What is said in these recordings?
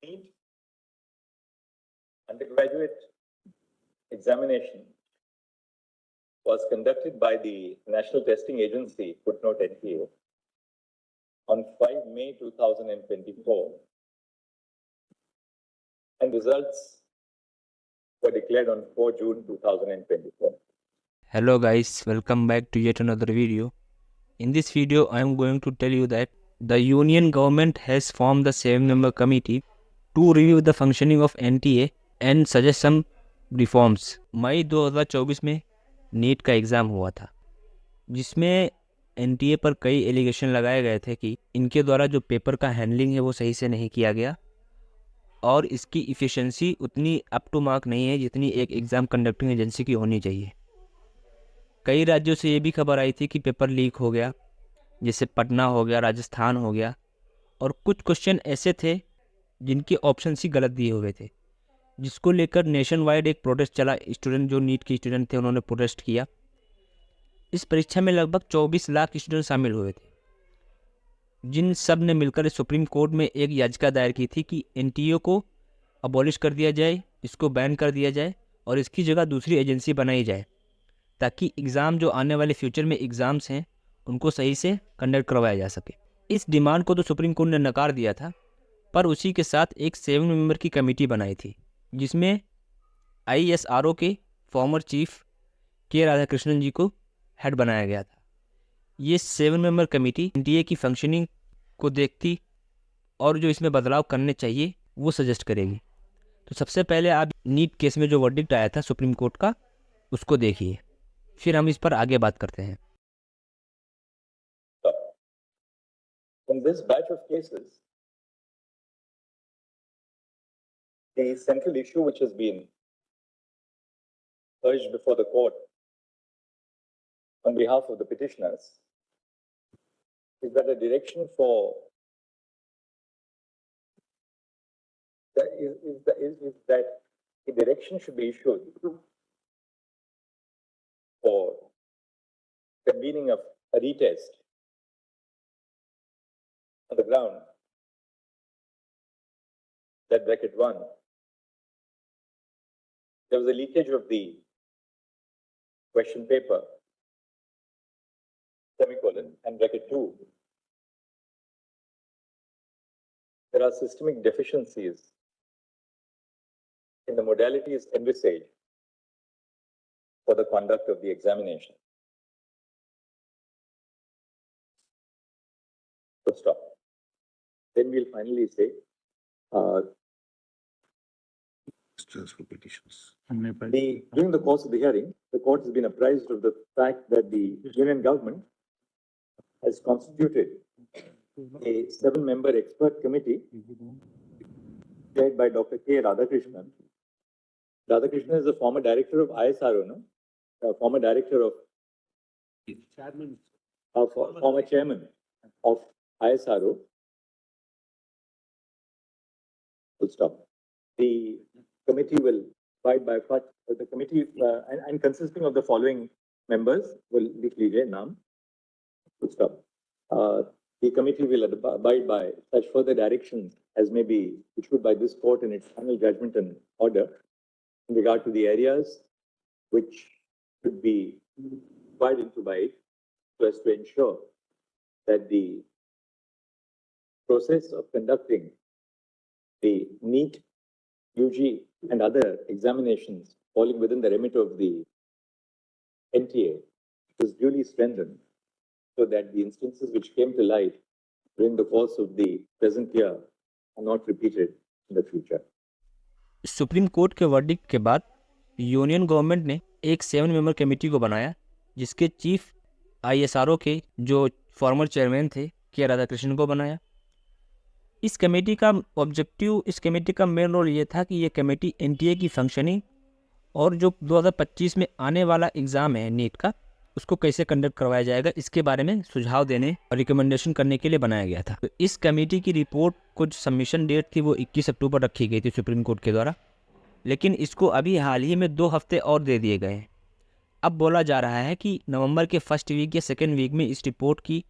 NEET undergraduate examination was conducted by the National Testing Agency, footnote NTA, on 5 May 2024, and results were declared on 4 June 2024. Hello guys, welcome back to yet another video. In this video, I am going to tell you that the Union government has formed the 7-member committee to review the functioning of NTA and suggest some reforms. मई 2024 में NEET का exam हुआ था, जिसमें NTA पर कई allegation लगाए गए थे कि इनके द्वारा जो पेपर का हैंडलिंग है वो सही से नहीं किया गया और इसकी इफ़िशेंसी उतनी अप टू मार्क नहीं है जितनी एक एग्ज़ाम कंडक्टिंग एजेंसी की होनी चाहिए। कई राज्यों से ये भी खबर आई थी कि पेपर लीक हो गया, जैसे पटना हो गया, राजस्थान हो गया, और कुछ क्वेश्चन ऐसे थे जिनके ऑप्शन ही गलत दिए हुए थे, जिसको लेकर नेशन वाइड एक प्रोटेस्ट चला। स्टूडेंट जो नीट के स्टूडेंट थे उन्होंने प्रोटेस्ट किया। इस परीक्षा में लगभग 24 लाख स्टूडेंट शामिल हुए थे, जिन सब ने मिलकर सुप्रीम कोर्ट में एक याचिका दायर की थी कि NTA को अबॉलिश कर दिया जाए, इसको बैन कर दिया जाए और इसकी जगह दूसरी एजेंसी बनाई जाए, ताकि एग्ज़ाम जो आने वाले फ्यूचर में एग्ज़ाम्स हैं उनको सही से कंडक्ट करवाया जा सके। इस डिमांड को तो सुप्रीम कोर्ट ने नकार दिया था, पर उसी के साथ एक 7 मेंबर की कमेटी बनाई थी, जिसमें ISRO के फॉर्मर चीफ के राधाकृष्णन जी को हेड बनाया गया था। ये 7 मेंबर कमेटी NTA की फंक्शनिंग को देखती और जो इसमें बदलाव करने चाहिए वो सजेस्ट करेगी। तो सबसे पहले आप नीट केस में जो वर्डिक्ट आया था सुप्रीम कोर्ट का, उसको देखिए, फिर हम इस पर आगे बात करते हैं। In this batch of cases, the central issue which has been urged before the court on behalf of the petitioners is that a direction for is that a direction should be issued for convening of a retest on the ground that bracket 1, there was a leakage of the question paper, semicolon, and bracket 2, there are systemic deficiencies in the modalities envisaged for the conduct of the examination. Full stop. Then we'll finally say, For petitions. during the course of the hearing, the court has been apprised of the fact that the Union government has constituted a 7-member expert committee chaired by Dr. K. Radhakrishnan. Radhakrishnan is a former director of ISRO, no? A former director of former chairman of ISRO. Full stop. The committee will abide by the committee and consisting of the following members will be clear naam. Full stop. The committee will abide by such further directions as may be issued by this court in its final judgment and order in regard to the areas which should be divided into by it, so as to ensure that the process of conducting the NEET, UG, and other examinations falling within the remit of the NTA is duly strengthened, so that the instances which came to light during the course of the present year are not repeated in the future. Supreme court के verdict के बाद union government ने एक 7 member committee को बनाया, जिसके chief ISRO के जो फॉर्मर चेयरमैन थे के राधाकृष्णन को बनाया। इस कमेटी का मेन रोल ये था कि ये कमेटी NTA की फंक्शनिंग और जो 2025 में आने वाला एग्ज़ाम है नीट का, उसको कैसे कंडक्ट करवाया जाएगा, इसके बारे में सुझाव देने और रिकमेंडेशन करने के लिए बनाया गया था। तो इस कमेटी की रिपोर्ट कुछ सबमिशन डेट थी वो 21 अक्टूबर रखी गई थी सुप्रीम कोर्ट के द्वारा, लेकिन इसको अभी हाल ही में 2 हफ्ते और दे दिए गए हैं। अब बोला जा रहा है कि नवंबर के फर्स्ट वीक या सेकेंड वीक में इस रिपोर्ट की,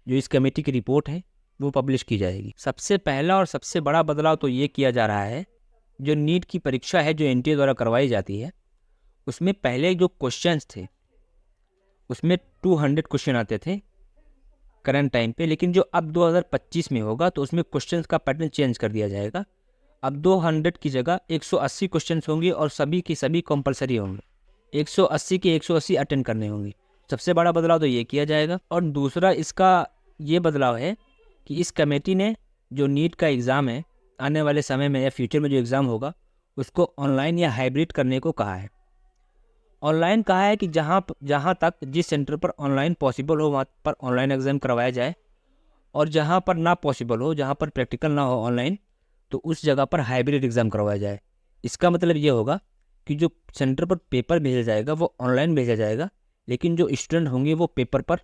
जो इस कमेटी की रिपोर्ट है, वो पब्लिश की जाएगी। सबसे पहला और सबसे बड़ा बदलाव तो ये किया जा रहा है, जो नीट की परीक्षा है जो एनटीए द्वारा करवाई जाती है, उसमें पहले जो क्वेश्चंस थे उसमें 200 क्वेश्चन आते थे करंट टाइम पे, लेकिन जो अब 2025 में होगा तो उसमें क्वेश्चंस का पैटर्न चेंज कर दिया जाएगा। अब 200 की जगह 180 क्वेश्चंस होंगे और सभी के सभी कंपलसरी होंगे। 180 के 180 अटेंड करने होंगे। सबसे बड़ा बदलाव तो ये किया जाएगा। और दूसरा इसका ये बदलाव है कि इस कमेटी ने जो नीट का एग्ज़ाम है आने वाले समय में या फ्यूचर में जो एग्ज़ाम होगा उसको ऑनलाइन या हाइब्रिड करने को कहा है। ऑनलाइन कहा है कि जहाँ तक जिस सेंटर पर ऑनलाइन पॉसिबल हो वहाँ पर ऑनलाइन एग्ज़ाम करवाया जाए, और जहाँ पर ना पॉसिबल हो, जहाँ पर प्रैक्टिकल ना हो ऑनलाइन, तो उस जगह पर हाइब्रिड एग्ज़ाम करवाया जाए। इसका मतलब ये होगा कि जो सेंटर पर पेपर भेजा जाएगा वो ऑनलाइन भेजा जाएगा, लेकिन जो स्टूडेंट होंगे वो पेपर पर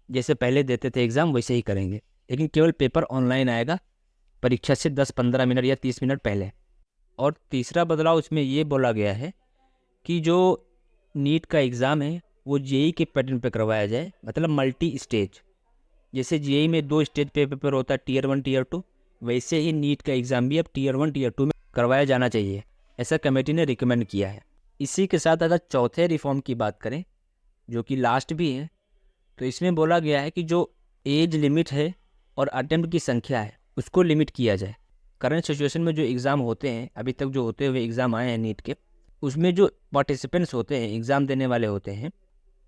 जैसे पहले देते थे एग्ज़ाम वैसे ही करेंगे, लेकिन केवल पेपर ऑनलाइन आएगा परीक्षा से 10-15 मिनट या 30 मिनट पहले। और तीसरा बदलाव इसमें ये बोला गया है कि जो नीट का एग्ज़ाम है वो जेई के पैटर्न पे करवाया जाए, मतलब मल्टी स्टेज। जैसे जेई में 2 स्टेज पे पेपर होता है, टीयर 1 टीयर 2, वैसे ही नीट का एग्ज़ाम भी अब टीयर 1 टीयर 2 में करवाया जाना चाहिए, ऐसा कमेटी ने रिकमेंड किया है। इसी के साथ अगर चौथे रिफॉर्म की बात करें जो कि लास्ट भी है, तो इसमें बोला गया है कि जो एज लिमिट है और अटेम्प्ट की संख्या है उसको लिमिट किया जाए। करंट सिचुएशन में जो एग्ज़ाम होते हैं, अभी तक जो होते हुए एग्ज़ाम आए हैं नीट के, उसमें जो पार्टिसिपेंट्स होते हैं, एग्ज़ाम देने वाले होते हैं,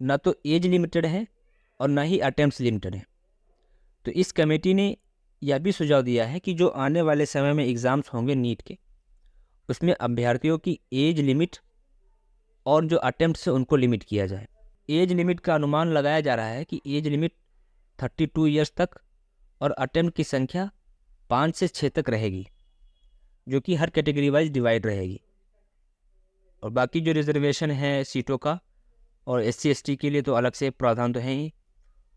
ना तो एज लिमिटेड है और ना ही अटेम्प्ट्स लिमिटेड है। तो इस कमेटी ने यह भी सुझाव दिया है कि जो आने वाले समय में एग्ज़ाम्स होंगे नीट के, उसमें अभ्यर्थियों की एज लिमिट और जो अटेम्प्ट्स है उनको लिमिट किया जाए। एज लिमिट का अनुमान लगाया जा रहा है कि एज लिमिट 32 ईयर्स तक और अटेम्प्ट की संख्या 5 से 6 तक रहेगी, जो कि हर कैटेगरी वाइज डिवाइड रहेगी। और बाकी जो रिजर्वेशन है सीटों का और SC ST के लिए तो अलग से प्रावधान तो है ही,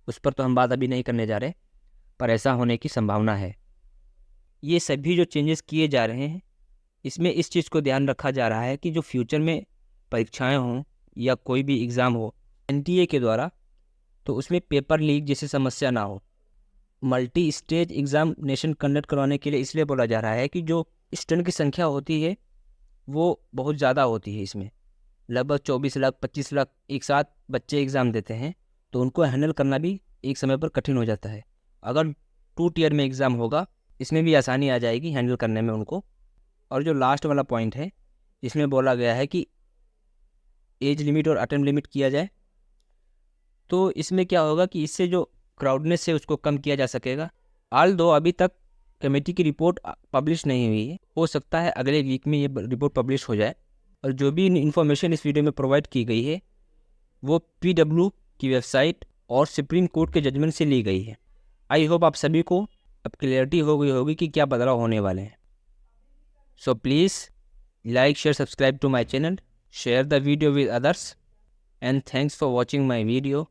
उस पर तो हम बात अभी नहीं करने जा रहे, पर ऐसा होने की संभावना है। ये सभी जो चेंजेस किए जा रहे हैं, इसमें इस चीज़ को ध्यान रखा जा रहा है कि जो फ्यूचर में परीक्षाएं हों या कोई भी एग्ज़ाम हो एनटीए के द्वारा, तो उसमें पेपर लीक जैसी समस्या ना हो। मल्टी स्टेज एग्जामिनेशन कंडक्ट करवाने के लिए इसलिए बोला जा रहा है कि जो स्टूडेंट की संख्या होती है वो बहुत ज़्यादा होती है। इसमें लगभग 24 लाख 25 लाख एक साथ बच्चे एग्ज़ाम देते हैं, तो उनको हैंडल करना भी एक समय पर कठिन हो जाता है। अगर 2 टियर में एग्ज़ाम होगा इसमें भी आसानी आ जाएगी हैंडल करने में उनको। और जो लास्ट वाला पॉइंट है इसमें बोला गया है कि एज लिमिट और अटेम्प्ट लिमिट किया जाए, तो इसमें क्या होगा कि इससे जो क्राउडनेस है उसको कम किया जा सकेगा। दो अभी तक कमेटी की रिपोर्ट पब्लिश नहीं हुई है, हो सकता है अगले वीक में ये रिपोर्ट पब्लिश हो जाए। और जो भी इन्फॉर्मेशन इस वीडियो में प्रोवाइड की गई है वो PW की वेबसाइट और सुप्रीम कोर्ट के जजमेंट से ली गई है। आई होप आप सभी को अब क्लियरिटी हो गई होगी कि क्या बदलाव होने वाले हैं। So please like, share, subscribe to my channel, share the video with others, and thanks for watching my video.